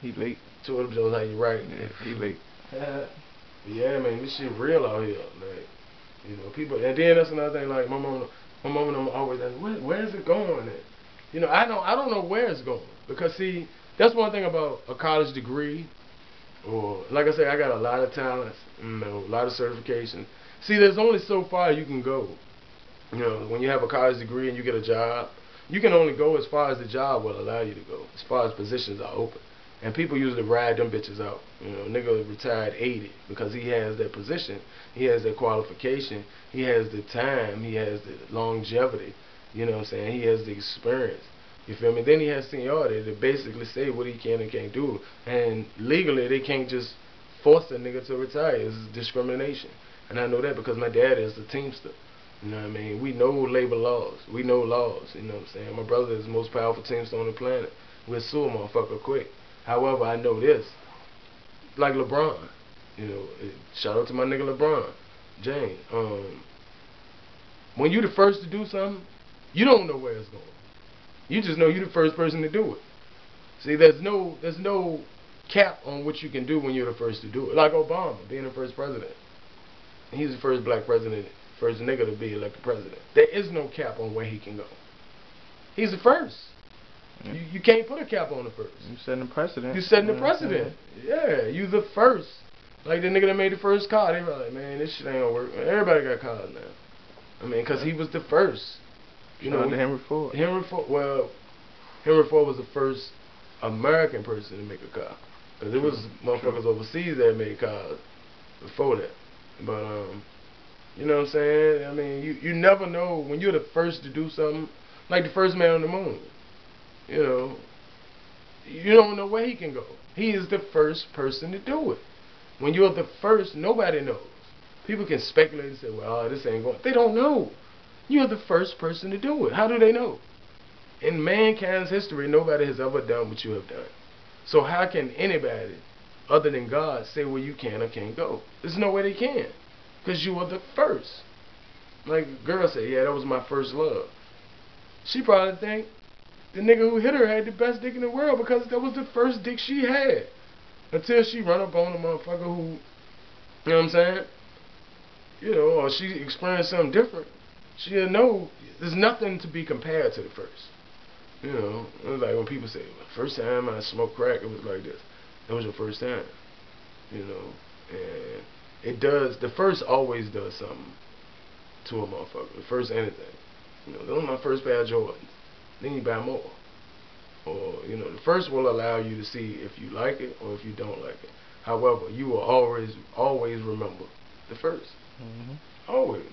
He late. Two of them Jones how you right. Yeah, he late. Yeah, man, this shit real out here. Like, you know, people, and then that's another thing. Like my mom and them always ask, where's it going? At? You know, I don't know where it's going because see, that's one thing about a college degree, or like I said, I got a lot of talents, you know, a lot of certifications. See, there's only so far you can go. You know, when you have a college degree and you get a job, you can only go as far as the job will allow you to go, as far as positions are open. And people usually ride them bitches out. You know, nigga retired 80 because he has that position, he has that qualification, he has the time, he has the longevity. You know what I'm saying? He has the experience. You feel me? Then he has seniority to basically say what he can and can't do. And legally, they can't just force a nigga to retire. It's discrimination. And I know that because my dad is a Teamster. You know what I mean? We know labor laws. We know laws. You know what I'm saying? My brother is the most powerful Teamster on the planet. We'll sue a motherfucker quick. However, I know this. Like LeBron. You know, shout out to my nigga LeBron James. When you the first to do something, you don't know where it's going. You just know you're the first person to do it. See, there's no cap on what you can do when you're the first to do it. Like Obama being the first president. He's the first black president, first nigga to be elected president. There is no cap on where he can go. He's the first. Yeah. You can't put a cap on the first. You setting the precedent. You setting the precedent. Yeah, you the first. Like the nigga that made the first car, they were like, man, this shit ain't gonna work. Everybody got cars now. I mean, cause he was the first. You know, Henry Ford. Henry Ford was the first American person to make a car. Cause it was motherfuckers overseas that made cars before that. But you know what I'm saying? I mean, you never know when you're the first to do something. Like the first man on the moon. You know, you don't know where he can go. He is the first person to do it. When you're the first, nobody knows. People can speculate and say, well, this ain't going. They don't know. You're the first person to do it. How do they know? In mankind's history, nobody has ever done what you have done. So how can anybody other than God say where you can or can't go? There's no way they can. Because you are the first. Like a girl said, yeah, that was my first love. She probably think the nigga who hit her had the best dick in the world because that was the first dick she had. Until she run up on a motherfucker who, you know what I'm saying? You know, or she experienced something different. She'll know there's nothing to be compared to the first. You know, it was like when people say, well, first time I smoked crack, it was like this. That was your first time. You know, and it does, the first always does something to a motherfucker. The first anything. You know, those are my first pair of Jordans. Then you buy more. Or, you know, the first will allow you to see if you like it or if you don't like it. However, you will always remember the first. Always.